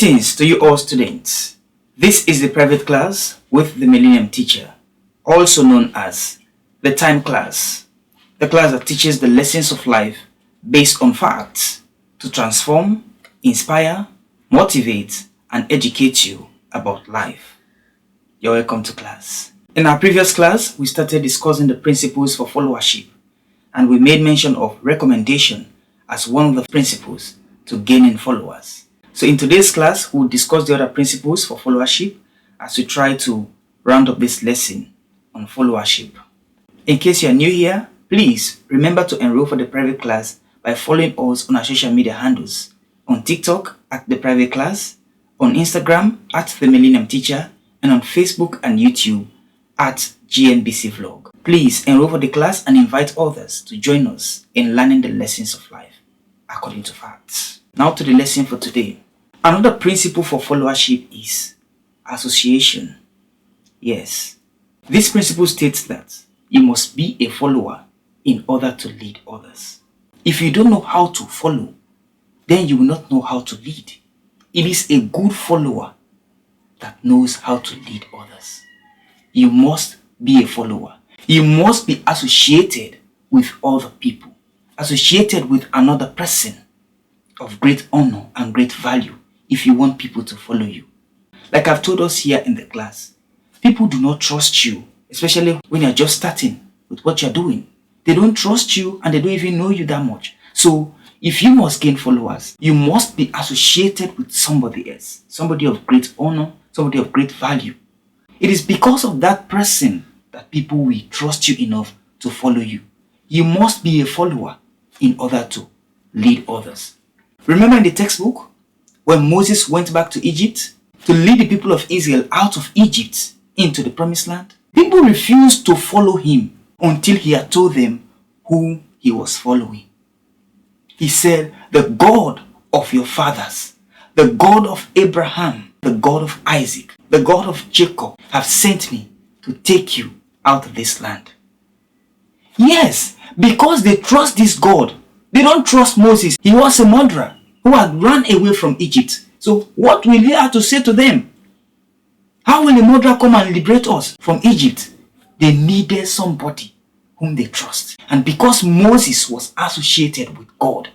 Greetings to you all students. This is the private class with the Millennium Teacher, also known as the Time Class, the class that teaches the lessons of life based on facts to transform, inspire, motivate, and educate you about life. You're welcome to class. In our previous class, we started discussing the principles for followership, and we made mention of recommendation as one of the principles to gaining followers. So in today's class, we'll discuss the other principles for followership as we try to round up this lesson on followership. In case you are new here, please remember to enroll for the private class by following us on our social media handles. On TikTok at the private class, on Instagram at the Millennium Teacher, and on Facebook and YouTube at GNBC Vlog. Please enroll for the class and invite others to join us in learning the lessons of life according to facts. Now to the lesson for today. Another principle for followership is association. Yes, this principle states that you must be a follower in order to lead others. If you don't know how to follow, then you will not know how to lead. It is a good follower that knows how to lead others. You must be a follower. You must be associated with other people, associated with another person of great honor and great value if you want people to follow you. Like I've told us here in the class, people do not trust you, especially when you're just starting with what you're doing. They don't trust you and they don't even know you that much. So if you must gain followers, you must be associated with somebody else, somebody of great honor, somebody of great value. It is because of that person that people will trust you enough to follow you. You must be a follower in order to lead others. Remember in the textbook, when Moses went back to Egypt to lead the people of Israel out of Egypt into the promised land, people refused to follow him until he had told them who he was following. He said, "The God of your fathers, the God of Abraham, the God of Isaac, the God of Jacob have sent me to take you out of this land." Yes, because they trust this God. They don't trust Moses. He was a murderer who had run away from Egypt. So what will he have to say to them? How will a murderer come and liberate us from Egypt? They needed somebody whom they trust. And because Moses was associated with God,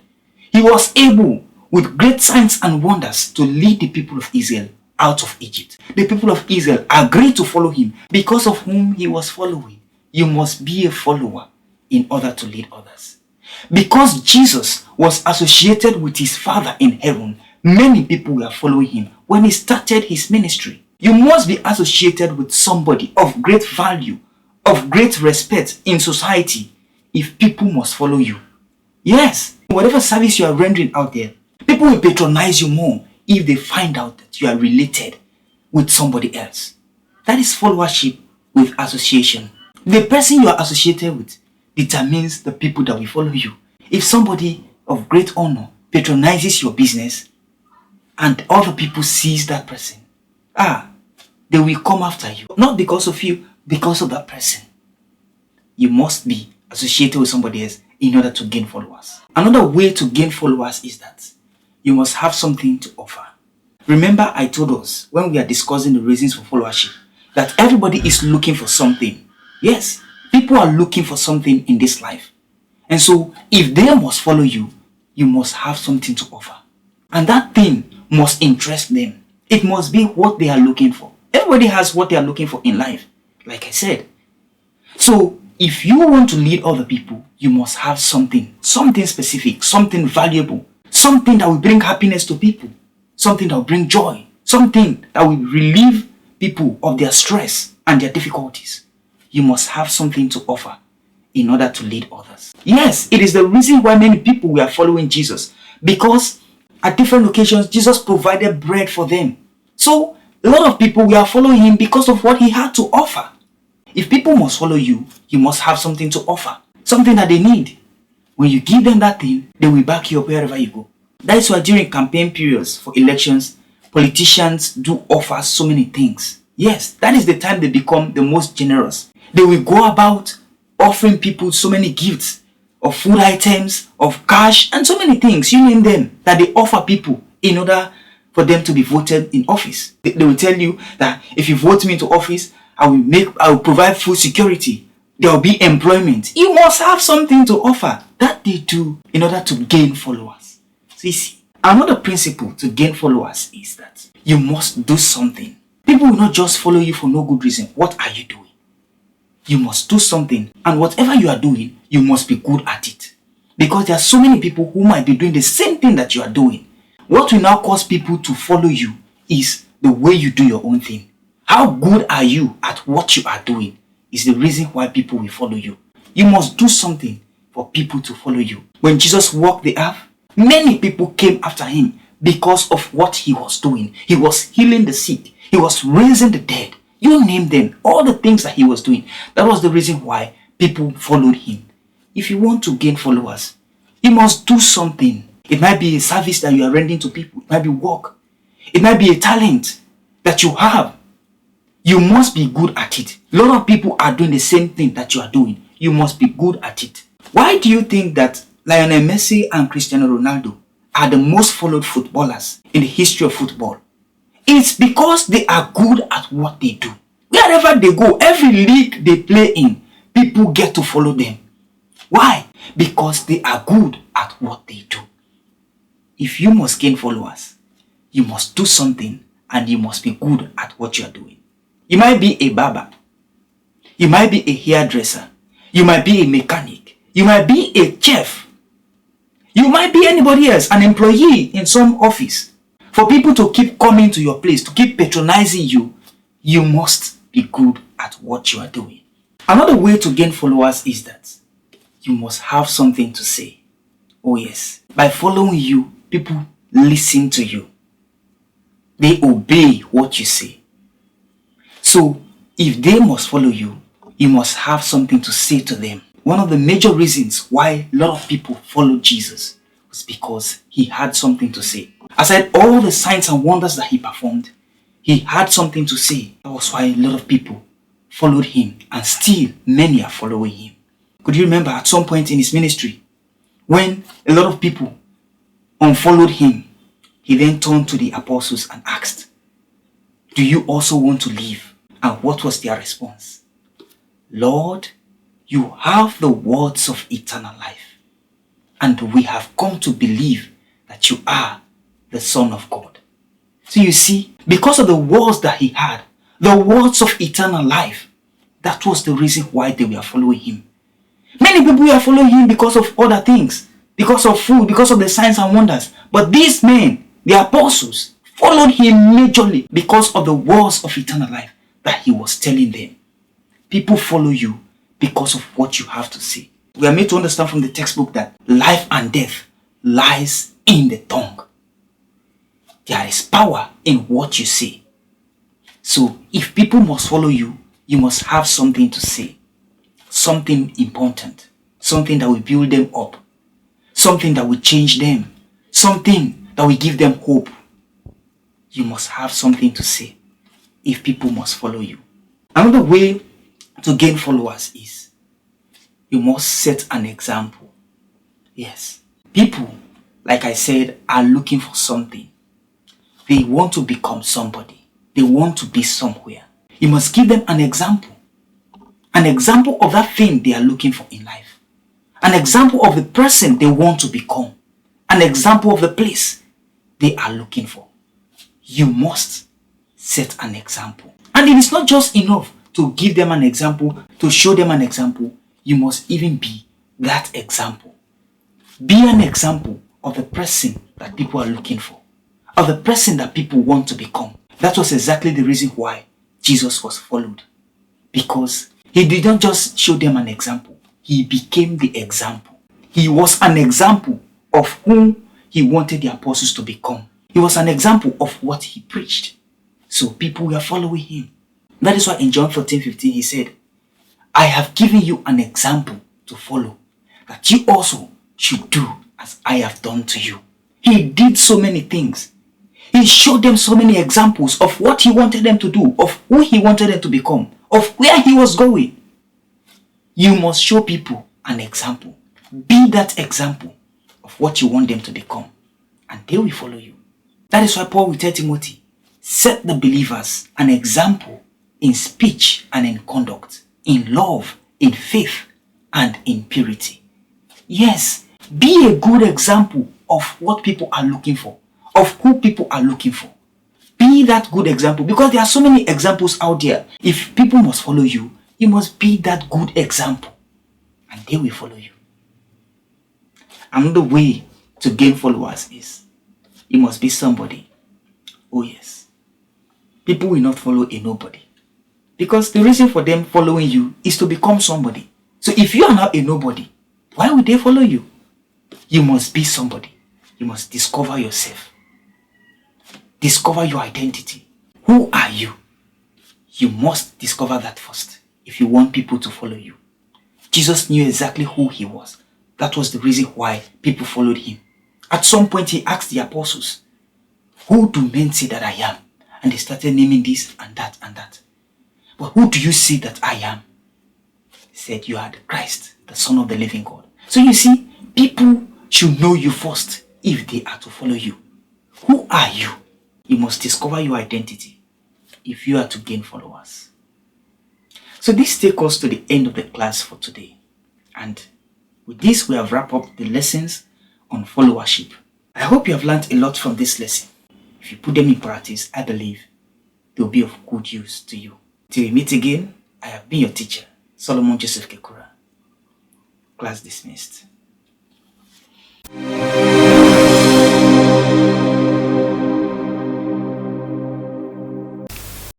he was able, with great signs and wonders, to lead the people of Israel out of Egypt. The people of Israel agreed to follow him because of whom he was following. You must be a follower in order to lead others. Because Jesus was associated with his Father in heaven, many people were following him when he started his ministry. You must be associated with somebody of great value, of great respect in society if people must follow you. Yes, whatever service you are rendering out there, people will patronize you more if they find out that you are related with somebody else. That is followership with association. The person you are associated with determines the people that will follow you. If somebody of great honor patronizes your business and other people sees that person, they will come after you. Not because of you, because of that person. You must be associated with somebody else in order to gain followers. Another way to gain followers is that you must have something to offer. Remember, I told us when we are discussing the reasons for followership that everybody is looking for something. Yes, people are looking for something in this life. And so if they must follow you, you must have something to offer. And that thing must interest them. It must be what they are looking for. Everybody has what they are looking for in life, like I said. So if you want to lead other people, you must have something specific, something valuable, something that will bring happiness to people, something that will bring joy, something that will relieve people of their stress and their difficulties. You must have something to offer in order to lead others. Yes, it is the reason why many people were following Jesus, because at different occasions, Jesus provided bread for them. So a lot of people were following him because of what he had to offer. If people must follow you, you must have something to offer, something that they need. When you give them that thing, they will back you up wherever you go. That is why during campaign periods for elections, politicians do offer so many things. Yes, that is the time they become the most generous. They will go about offering people so many gifts of food items, of cash, and so many things, you name them, that they offer people in order for them to be voted in office. They will tell you that if you vote me into office, I will provide food security. There will be employment. You must have something to offer. That they do in order to gain followers. So you see, another principle to gain followers is that you must do something. People will not just follow you for no good reason. What are you doing? You must do something, and whatever you are doing, you must be good at it. Because there are so many people who might be doing the same thing that you are doing. What will now cause people to follow you is the way you do your own thing. How good are you at what you are doing is the reason why people will follow you. You must do something for people to follow you. When Jesus walked the earth, many people came after him because of what he was doing. He was healing the sick. He was raising the dead. You name them, all the things that he was doing. That was the reason why people followed him. If you want to gain followers, you must do something. It might be a service that you are rendering to people. It might be work. It might be a talent that you have. You must be good at it. A lot of people are doing the same thing that you are doing. You must be good at it. Why do you think that Lionel Messi and Cristiano Ronaldo are the most followed footballers in the history of football? It's because they are good at what they do. Wherever they go, every league they play in, people get to follow them. Why? Because they are good at what they do. If you must gain followers, you must do something and you must be good at what you are doing. You might be a barber. You might be a hairdresser. You might be a mechanic. You might be a chef. You might be anybody else, an employee in some office. For people to keep coming to your place, to keep patronizing you, you must be good at what you are doing. Another way to gain followers is that you must have something to say. Oh yes, by following you, people listen to you. They obey what you say. So, if they must follow you, you must have something to say to them. One of the major reasons why a lot of people followed Jesus was because he had something to say. Aside all the signs and wonders that he performed, he had something to say. That was why a lot of people followed him, and still many are following him. Could you remember at some point in his ministry, when a lot of people unfollowed him, he then turned to the apostles and asked, "Do you also want to leave?" And what was their response? "Lord, you have the words of eternal life, and we have come to believe that you are the Son of God." So you see, because of the words that he had, the words of eternal life, that was the reason why they were following him. Many people were following him because of other things, because of food, because of the signs and wonders. But these men, the apostles, followed him majorly because of the words of eternal life that he was telling them. People follow you because of what you have to say. We are made to understand from the textbook that life and death lies in the tongue. There is power in what you say. So if people must follow you, you must have something to say. Something important. Something that will build them up. Something that will change them. Something that will give them hope. You must have something to say if people must follow you. Another way to gain followers is you must set an example. Yes. People, like I said, are looking for something. They want to become somebody. They want to be somewhere. You must give them an example. An example of that thing they are looking for in life. An example of the person they want to become. An example of the place they are looking for. You must set an example. And it is not just enough to give them an example, to show them an example. You must even be that example. Be an example of the person that people are looking for. Of the person that people want to become. That was exactly the reason why Jesus was followed. Because he did not just show them an example. He became the example. He was an example of whom he wanted the apostles to become. He was an example of what he preached. So people were following him. That is why in John 14:15 he said, "I have given you an example to follow, that you also should do as I have done to you." He did so many things. He showed them so many examples of what he wanted them to do, of who he wanted them to become, of where he was going. You must show people an example. Be that example of what you want them to become, and they will follow you. That is why Paul will tell Timothy, set the believers an example in speech and in conduct, in love, in faith, and in purity. Yes, be a good example of what people are looking for, of who people are looking for. Be that good example, because there are so many examples out there. If people must follow you, you must be that good example, and they will follow you. Another way to gain followers is you must be somebody. Oh yes. People will not follow a nobody, because the reason for them following you is to become somebody. So if you are not a nobody, why would they follow you? You must be somebody. You must discover yourself. Discover your identity. Who are you? You must discover that first if you want people to follow you. Jesus knew exactly who he was. That was the reason why people followed him. At some point he asked the apostles, who do men say that I am? And they started naming this and that and that. But who do you say that I am? He said, you are the Christ, the Son of the living God. So you see, people should know you first if they are to follow you. Who are you? You must discover your identity if you are to gain followers. So this takes us to the end of the class for today. And with this, we have wrapped up the lessons on followership. I hope you have learned a lot from this lesson. If you put them in practice, I believe they will be of good use to you. Till we meet again, I have been your teacher, Solomon Joseph Kekura. Class dismissed.